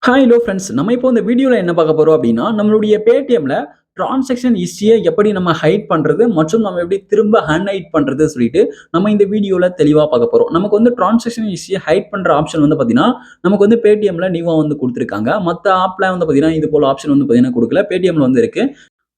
Hello friends. நம்ம இப்போ இந்த வீடியோல என்ன பார்க்க போறோம் அப்படின்னா, நம்மளுடைய Paytmல டிரான்சாக்ஷன் ஹிஸ்டரிய எப்படி நம்ம ஹைட் பண்றது மற்றும் நம்ம எப்படி திரும்ப அன்ஹைட் பண்றது சொல்லிட்டு நம்ம இந்த வீடியோல தெளிவா பார்க்க போறோம். நமக்கு வந்து டிரான்சாக்ஷன் ஹிஸ்டரிய ஹைட் பண்ற ஆப்ஷன் வந்து பார்த்தீங்கன்னா, நமக்கு வந்து Paytmல நியூவா வந்து குடுத்திருக்காங்க. மத்த ஆப்ல வந்து பார்த்தீங்கன்னா, இது போல ஆப்ஷன் வந்து பார்த்தீங்கன்னா குடுக்கல. Paytmல வந்து இருக்கு.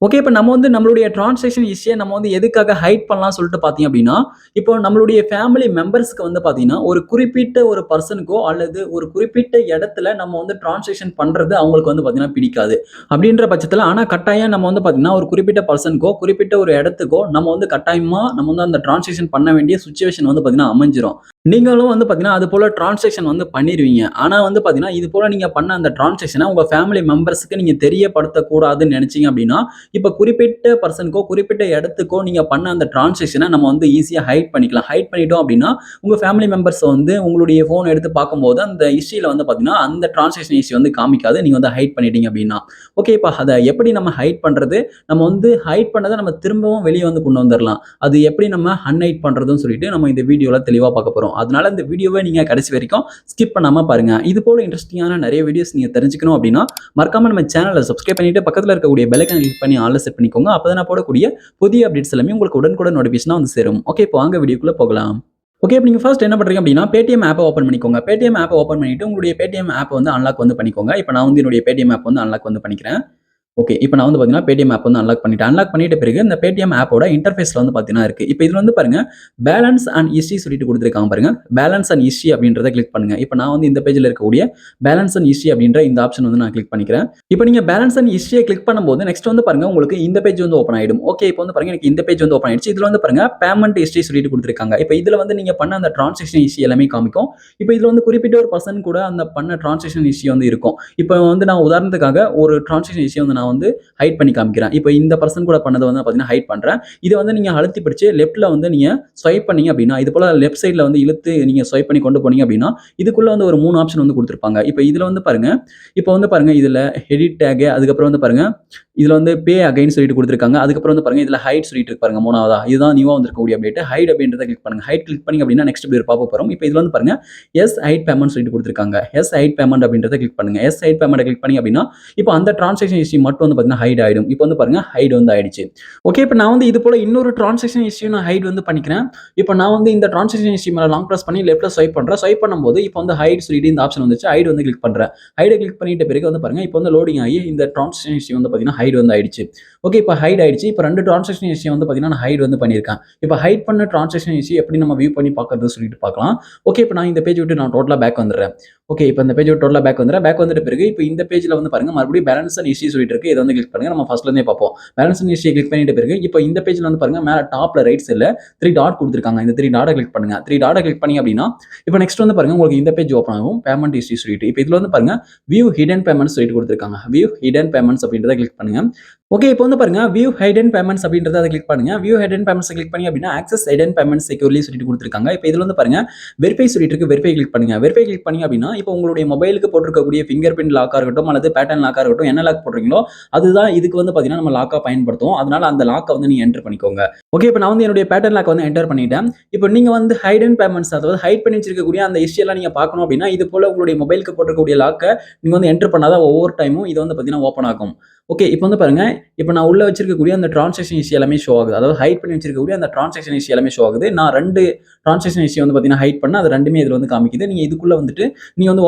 ஓகே. இப்ப நம்ம வந்து நம்மளுடைய டிரான்சாக்ஷன் ஹிஸ்டரிய நம்ம வந்து எதுக்காக ஹைட் பண்ணலாம்னு சொல்லிட்டு பார்த்தீங்க அப்படின்னா, இப்போ நம்மளுடைய ஃபேமிலி மெம்பர்ஸ்க்கு வந்து பார்த்தீங்கன்னா, ஒரு குறிப்பிட்ட ஒரு பெர்சனுக்கோ அல்லது ஒரு குறிப்பிட்ட இடத்துல நம்ம வந்து டிரான்சாக்ஷன் பண்றது அவங்களுக்கு வந்து பார்த்தீங்கன்னா பிடிக்காது. அப்படின்ற பட்சத்துல ஆனா கட்டாயம் நம்ம வந்து பார்த்தீங்கன்னா, ஒரு குறிப்பிட்ட பெர்சனுக்கோ, குறிப்பிட்ட ஒரு இடத்துக்கோ நம்ம வந்து கட்டாயமா நம்ம வந்து அந்த டிரான்சாக்ஷன் பண்ண வேண்டிய சிச்சுவேஷன் வந்து பார்த்தீங்கன்னா அமைஞ்சிரும். நீங்களும் வந்து பார்த்தீங்கன்னா, அது போல டிரான்சாக்ஷன் வந்து பண்ணிருவீங்க. ஆனா வந்து பார்த்தீங்கன்னா, இது போல நீங்க பண்ண அந்த டிரான்சாக்ஷன உங்க ஃபேமிலி மெம்பர்ஸ்க்கு நீங்க தெரியப்படுத்தக்கூடாதுன்னு நெனச்சீங்க அப்படின்னா, இப்ப குறிப்பிட்ட பெர்சனுக்கோ, குறிப்பிட்ட இடத்துக்கோ நீங்க பண்ண அந்த டிரான்சாக்ஷன நம்ம வந்து ஈஸியா ஹைட் பண்ணிக்கலாம். ஹைட் பண்ணிட்டோம் அப்படின்னா, உங்க ஃபேமிலி மெம்பர்ஸ் வந்து உங்களுடைய ஃபோன் எடுத்து பார்க்கும்போது, அந்த ஹிஸ்டரியில வந்து பார்த்தீங்கன்னா, அந்த டிரான்சாக்ஷன் ஹிஸ்டரி வந்து காமிக்காது. நீங்க வந்து ஹைட் பண்ணிட்டீங்க அப்படின்னா. ஓகே. இப்ப அத எப்படி நம்ம ஹைட் பண்றது? நம்ம வந்து ஹைட் பண்ணத நம்ம திரும்பவும் வெளிய வந்து கொண்டு வந்துரலாம். அது எப்படி நம்ம அன்ஹைட் பண்றதுன்னு சொல்லிட்டு நம்ம இந்த வீடியோல தெளிவா பார்க்க போறோம். அதனால இந்த வீடியோவ நீங்க கடைசி வரைக்கும் ஸ்கிப் பண்ணாம பாருங்க. இது போல இன்ட்ரஸ்டிங்கான நெறைய வீடியோஸ் நீங்க தெரிஞ்சுக்கணும் அப்படின்னா, மறக்காம நம்ம சேனல சப்ஸ்கிரைப் பண்ணிட்டு பக்கத்துல இருக்கக்கூடிய பெல் ஐகான கிளிக் பண்ணி ஆல்ல செட் பண்ணிக்கோங்க. அப்பதான் நான் போடக்கூடிய புதிய அப்டேட்ஸ் எல்லாமே உங்களுக்கு உடனுக்குடன் நோட்டிஃபிகேஷனா வந்து சேரும். ஓகே. இப்போ வாங்க வீடியோக்குள்ள போகலாம். ஓகே. இப்ப நீங்க ஃபர்ஸ்ட் என்ன பண்றீங்க அப்படின்னா, Paytm ஆப்ப ஓப்பன் பண்ணிக்கோங்க. Paytm ஆப்ப ஓப்பன் பண்ணிட்டு உங்களுடைய Paytm ஆப்ப வந்து அன்லாக் வந்து பண்ணிக்கோங்க. இப்ப நான் வந்து என்னுடைய Paytm ஆப் வந்து அன்லாக் வந்து பண்ணிக்கிறேன். ஓகே. இப்ப நான் வந்து பார்த்தீங்கன்னா, Paytm ஆப் வந்து அன்லாக் பண்ணிட்டேன். அன்லாக் பண்ணிட்ட பிறகு இந்த Paytm ஆப்போட இன்டர்ஃபேஸ்ல வந்து பார்த்தீங்கன்னா இருக்கு. இப்ப இதுல வந்து பாருங்க, பேலன்ஸ் அண்ட் ஹிஸ்டரி சொல்லிட்டு குடுத்திருக்காங்க பாருங்க. பேலன்ஸ் அண்ட் ஹிஸ்டரி அப்படின்றத கிளிக் பண்ணுங்க. இப்ப நான் வந்து இந்த பேஜ்ல இருக்கக்கூடிய பேலன்ஸ் அண்ட் ஹிஸ்டரி அப்படின்ற இந்த ஆப்ஷன் வந்து நான் கிளிக் பண்ணிக்கிறேன். இப்ப நீங்க பேலன்ஸ் அண்ட் ஹிஸ்டரிய கிளிக் பண்ணும்போது நெக்ஸ்ட் வந்து பாருங்க, உங்களுக்கு இந்த பேஜ் வந்து ஓப்பன் ஆயிடும். ஓகே. இப்ப வந்து பாருங்க, எனக்கு இந்த பேஜ் வந்து ஓப்பன் ஆயிடுச்சு. இதுல வந்து பாருங்க, பேமெண்ட் ஹிஸ்டரி சொல்லிட்டு குடுத்திருக்காங்க. இப்ப இதுல வந்து நீங்க பண்ண அந்த டிரான்சாக்ஷன் ஹிஸ்டரி எல்லாமே காமிக்கும். இப்ப இதுல வந்து குறிப்பிட்ட ஒரு பெர்சன் கூட அந்த பண்ண டிரான்சாக்ஷன் ஹிஸ்டரி வந்து இருக்கும். இப்ப வந்து நான் உதாரணத்துக்காக ஒரு டிரான்சாக்ஷன் ஹிஸ்டரிய வந்து நான் வந்து ஹைட் பண்ணி காமிக்கிறேன். இப்போ இந்த பர்சன் கூட பண்ணத வந்து பார்த்தீங்கன்னா ஹைட் பண்றேன். இத வந்து நீங்க அழுத்தி பிடிச்சு லெஃப்ட்ல வந்து நீங்க ஸ்வைப் பண்ணீங்க அப்படின்னா, இது போல லெஃப்ட் சைட்ல வந்து இழுத்து நீங்க ஸ்வைப் பண்ணி கொண்டு போனீங்க அப்படின்னா, இதுக்குள்ள வந்து ஒரு 3 ஆப்ஷன் வந்து குடுத்திருப்பாங்க. இப்போ இதுல வந்து பாருங்க, இப்போ வந்து பாருங்க, இதுல எடிட் டேக், அதுக்கப்புறம் வந்து பாருங்க, இதுல வந்து பே அகைன் சொல்லிட்டு குடுத்திருக்காங்க. அதுக்கப்புறம் வந்து பாருங்க, இதுல ஹைட் சொல்லிட்டு இருக்கு பாருங்க 3வதா. இதுதான் நியூவா வந்திருக்கக்கூடிய அப்டேட். ஹைட் அப்படின்றத கிளிக் பண்ணுங்க. ஹைட் கிளிக் பண்ணீங்க அப்படின்னா நெக்ஸ்ட் இப்படி ஒரு பாப்பப் வரும். இப்போ இதுல வந்து பாருங்க, எஸ் ஹைட் பேமெண்ட் சொல்லிட்டு குடுத்திருக்காங்க. எஸ் ஹைட் பேமெண்ட் அப்படின்றத கிளிக் பண்ணுங்க. எஸ் ஹைட் பேமெண்ட்ட கிளிக் பண்ணீங்க அப்படின்னா, இப்போ அந்த டிரான்சாக்ஷன் ஹிஸ்டரி மட்டும் வந்து பார்த்தீங்கன்னா ஹைட் ஆயிடும். இப்போ வந்து பாருங்க, ஹைட் வந்து ஆயிடுச்சு. ஓகே. இப்போ நான் வந்து இது போல இன்னொரு டிரான்சாக்ஷன் ஹிஸ்டரியும் நான் ஹைட் வந்து பண்ணிக்கிறேன். இப்போ நான் வந்து இந்த டிரான்சாக்ஷன் ஹிஸ்டரி மேல லாங் பிரஸ் பண்ணி லெஃப்ட்ல ஸ்வைப் பண்றேன். ஸ்வைப் பண்ணும்போது இப்போ வந்து ஹைட் சொல்லிட்டு இந்த ஆப்ஷன் வந்துச்சு. ஹைட் வந்து கிளிக் பண்றேன். ஹைட கிளிக் பண்ணிட்ட பிறகு வந்து பாருங்க, இப்போ வந்து லோடிங் ஆகி இந்த டிரான்சாக்ஷன் ஹிஸ்டரி வந்து பார்த்தீங்கன்னா ஹைட் வந்து ஆயிடுச்சு. ஓகே. இப்போ ஹைட் ஆயிடுச்சு. இப்போ 2 டிரான்சாக்ஷன் ஹிஸ்டரி வந்து பார்த்தீங்கன்னா நான் ஹைட் வந்து பண்ணியிருக்கேன். இப்போ ஹைட் பண்ண டிரான்சாக்ஷன் ஹிஸ்டரி எப்படி நம்ம வியூ பண்ணி பார்க்கறது சொல்லிட்டு பார்க்கலாம். ஓகே. இப்போ நான் இந்த பேஜ் விட்டு நான் டோட்டலா பேக் வந்துடுறேன். ஓகே. இப்போ இந்த பேஜ் விட்டு டோட்டலா பேக் வந்துடுறேன். பேக் வந்துட்ட பிறகு இப்போ இந்த பேஜ்ல வந்து பாருங்க, மறுபடியும் பேலன்ஸ் அண்ட் ஹிஸ்டரி சொல்லிட்டு இருக்கு. இத வந்து கிளிக் பண்ணுங்க. நம்ம ஃபர்ஸ்ட்ல இருந்தே பார்ப்போம். பேலன்ஸ் அண்ட் ஹிஸ்டரி கிளிக் பண்ணிட்ட பிறகு இப்போ இந்த பேஜ்ல வந்து பாருங்க, மேல டாப்ல ரைட் சைடுல 3 டாட் குடுத்திருக்காங்க. இந்த 3 டாட்ட கிளிக் பண்ணுங்க. 3 டாட்ட கிளிக் பண்ணீங்க அப்படின்னா, இப்போ நெக்ஸ்ட் வந்து பாருங்க, உங்களுக்கு இந்த பேஜ் ஓப்பன் ஆகும். பேமெண்ட் ஹிஸ்டரி சொல்லிட்டு. இப்போ இதுல வந்து பாருங்க, வியூ ஹிடன் பேமெண்ட்ஸ் சொல்லிட்டு குடுத்திருக்காங்க. வியூ ஹிடன் பேமெண்ட்ஸ் அப்படின்றத கிளிக் பண்ணுங்க. ஓகே. இப்போ வந்து பாருங்க, வியூ ஹிடன் பேமெண்ட்ஸ் அப்படின்றத அத கிளிக் பண்ணுங்க. வியூ ஹிடன் பேமெண்ட்ஸ் கிளிக் பண்ணீங்க அப்படின்னா, ஆக்சஸ் ஹிடன் பேமெண்ட்ஸ் செக்யூர்லி சொல்லிட்டு குடுத்திருக்காங்க. இப்போ இதுல வந்து பாருங்க, வெரிஃபை சொல்லிட்டு இருக்கு. வெரிஃபை கிளிக் பண்ணுங்க. வெரிஃபை கிளிக் பண்ணீங்க அப்படின்னா, இப்போ உங்களுடைய மொபைலுக்கு போட்டிருக்கக்கூடிய ஃபிங்கர் பிரிண்ட் லாக்கா இருக்கட்டும் அல்லது பேட்டர்ன் லாக்கா இருக்கட்டும், என்ன லாக் போடுறீங்களோ அதுதான் இதுக்கு வந்து பாத்தீங்கன்னா நம்ம லாக்கா பயன்படுத்துவோம். அதனால அந்த லாக்க வந்து நீங்க என்டர் பண்ணிக்கோங்க. ஓகே. இப்போ நான் வந்து என்னுடைய பேட்டர்ன் லாக் வந்து என்டர் பண்ணிட்டேன். இப்போ நீங்க வந்து ஹைடன் பேமெண்ட்ஸ், அதாவது ஹைட் பண்ணி வச்சிருக்கக்கூடிய அந்த ஹிஸ்டரி எல்லாம் நீங்க பார்க்கணும் அப்படின்னா, இது போல உங்களுடைய மொபைலுக்கு போட்டிருக்கக்கூடிய லாக்க நீங்க வந்து என்டர் பண்ணாதான் ஒவ்வொரு டைமும் இது வந்து பாத்தீங்கன்னா ஓப்பன் ஆகும். ஓகே. இப்போ வந்து பாருங்க, இப்போ நான் உள்ள வச்சிருக்கக்கூடிய அந்த டிரான்சாக்ஷன் ஹிஸ்டரி எல்லாமே ஷோ ஆகுது. அதாவது ஹைட் பண்ணி வச்சிருக்கக்கூடிய அந்த டிரான்சாக்ஷன் ஹிஸ்டரி எல்லாமே ஷோ ஆகுது. நான் 2 டிரான்சாக்ஷன் ஹிஸ்டரி வந்து பாத்தீங்கன்னா ஹைட் பண்ணா அது 2மே இதுல வந்து காமிக்குது. நீங்க இதுக்குள்ள வந்துட்டு நீங்க வந்து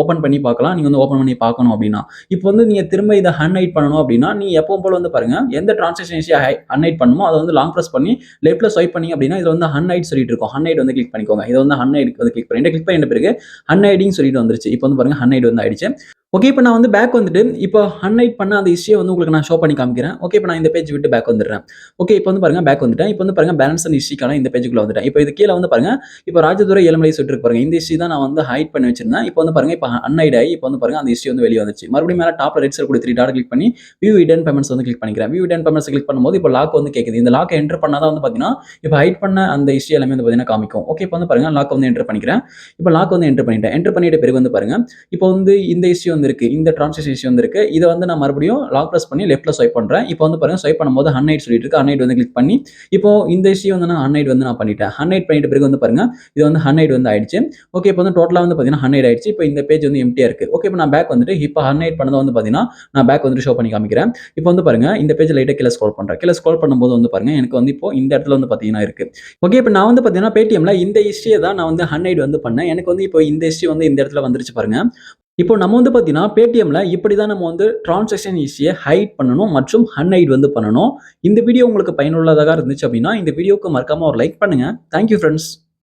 ஓப்பன் பண்ணி பார்க்கலாம். நீங்க வந்து ஓப்பன் பண்ணி பார்க்கணும் அப்படின்னா. இப்போ வந்து நீங்க திரும்ப இத அன்ஹைட் பண்ணணும் அப்படின்னா, நீங்க எப்பவும் போல வந்து பாருங்க, எந்த டிரான்சாக்ஷன் ஹிஸ்டரி அன்ஹைட் பண்ணணுமோ அத வந்து லாங் பிரஸ் பண்ணி லெஃப்ட்ல ஸ்வைப் பண்ணீங்க அப்படின்னா, இதுல வந்து அன்ஹைட் சொல்லிட்டு இருக்கும். அன்ஹைட் வந்து கிளிக் பண்ணிக்கோங்க. இத வந்து அன்ஹைட் வந்து கிளிக் பண்ணிட்ட பிறகு அன்ஹைடிங் சொல்லிட்டு வந்துருச்சு. இப்போ வந்து பாருங்க, அன்ஹைட் வந்து ஆயிடுச்சு. ஓகே. இப்போ நான் வந்து பேக் வந்துட்டு இப்போ அன்ஹைட் பண்ண அந்த ஹிஸ்டரிய வந்து உங்களுக்கு நான் ஷோ பண்ணி காமிக்கிறேன். ஓகே. இப்போ நான் இந்த பேஜ் விட்டு பேக் வந்துடுறேன். ஓகே. இப்போ வந்து பாருங்க, பேக் வந்துட்டேன். இப்போ வந்து பாருங்க, பேலன்ஸ் அண்ட் ஹிஸ்டரிக்கான இந்த பேஜ்க்குள்ள வந்துட்டேன். இப்போ இது கீழ வந்து பாருங்க, இப்போ ராஜதுரை ஏழுமலை சொல்லிட்டு இருக்கு பாருங்க. இந்த ஹிஸ்டரி தான் நான் வந்து ஹைட் பண்ணி வச்சிருந்தேன். இப்போ வந்து பாருங்க, இப்போ அன்ஹைட் ஆகி இப்போ வந்து பாருங்க, அந்த ஹிஸ்டரி வந்து வெளிய வந்துருச்சு. மறுபடியும் மேல டாப்ல ரைட் சைடு கூட 3 டாட் கிளிக் பண்ணி வியூ ஹிடன் பேமெண்ட்ஸ் வந்து கிளிக் பண்ணிக்கிறேன். வியூ ஹிடன் பேமெண்ட்ஸ் கிளிக் பண்ணும்போது இப்போ லாக் வந்து கேக்குது. இந்த லாக் என்டர் பண்ணா தான் வந்து பாத்தீங்கன்னா, இப்போ ஹைட் பண்ண அந்த ஹிஸ்டரி எல்லாமே வந்து பாத்தீங்கன்னா காமிக்கும். ஓகே. இப்போ வந்து பாருங்க, லாக் வந்து என்டர் பண்ணிக்கிறேன். இப்போ லாக் வந்து என்டர் பண்ணிட்டேன். என்டர் பண்ணிட்ட பிறகு வந்து பாருங்க, இப்போ வந்து இந்த ஹிஸ்டரி வந்து இருக்கு. இந்த டிரான்சாக்ஷன் ஹிஸ்டரி வந்து இருக்கு. இத வந்து நான் மறுபடியும் லாங் பிரஸ் பண்ணி லெஃப்ட்ல ஸ்வைப் பண்றேன். இப்போ வந்து பாருங்க ஸ்வைப் பண்ணும்போது அன்ஹைட் சொல்லிட்டு இருக்கு. அன்ஹைட் வந்து கிளிக் பண்ணி இப்போ இந்த ஹிஸ்டரி வந்து நான் அன்ஹைட் வந்து நான் பண்ணிட்டேன். அன்ஹைட் பண்ணிட்ட பிறகு வந்து பாருங்க இது வந்து அன்ஹைட் வந்து ஆயிடுச்சு. ஓகே இப்போ வந்து டோட்டலா வந்து பாத்தீங்கன்னா அன்ஹைட் ஆயிடுச்சு. இப்போ இந்த பேஜ் வந்து எம்ப்டியா இருக்கு. ஓகே இப்போ நான் பேக் வந்துட்டு இப்போ அன்ஹைட் பண்ணத வந்து பாத்தீங்கன்னா நான் பேக் வந்துட்டு ஷோ பண்ணி காமிக்கிறேன். இப்போ வந்து பாருங்க இந்த பேஜ் லைட்டா கீழ ஸ்க்ரோல் பண்றேன். கீழ ஸ்க்ரோல் பண்ணும்போது வந்து பாருங்க எனக்கு வந்து இப்போ இந்த இடத்துல வந்து பாத்தீங்கன்னா இருக்கு. ஓகே இப்போ நான் வந்து பாத்தீங்கன்னா Paytmல இந்த ஹிஸ்டரிய தான் நான் வந்து அன்ஹைட் வந்து பண்ணேன். எனக்கு வந்து இப்போ இந்த ஹிஸ்டரி வந்து இந்த இடத்துல வந்துருச்சு பாருங்க. இப்போ நம்ம வந்து பாத்தீங்கன்னா Paytmல இப்படி தான் நம்ம வந்து டிரான்சாக்ஷன் ஹிஸ்டரிய ஹைட் பண்ணணும் மற்றும் அன்ஹைட் வந்து பண்ணணும். இந்த வீடியோ உங்களுக்கு பயனுள்ளதாக இருந்துச்சு அப்படின்னா இந்த வீடியோக்கு மறக்காம ஒரு லைக் பண்ணுங்க. Thank you friends.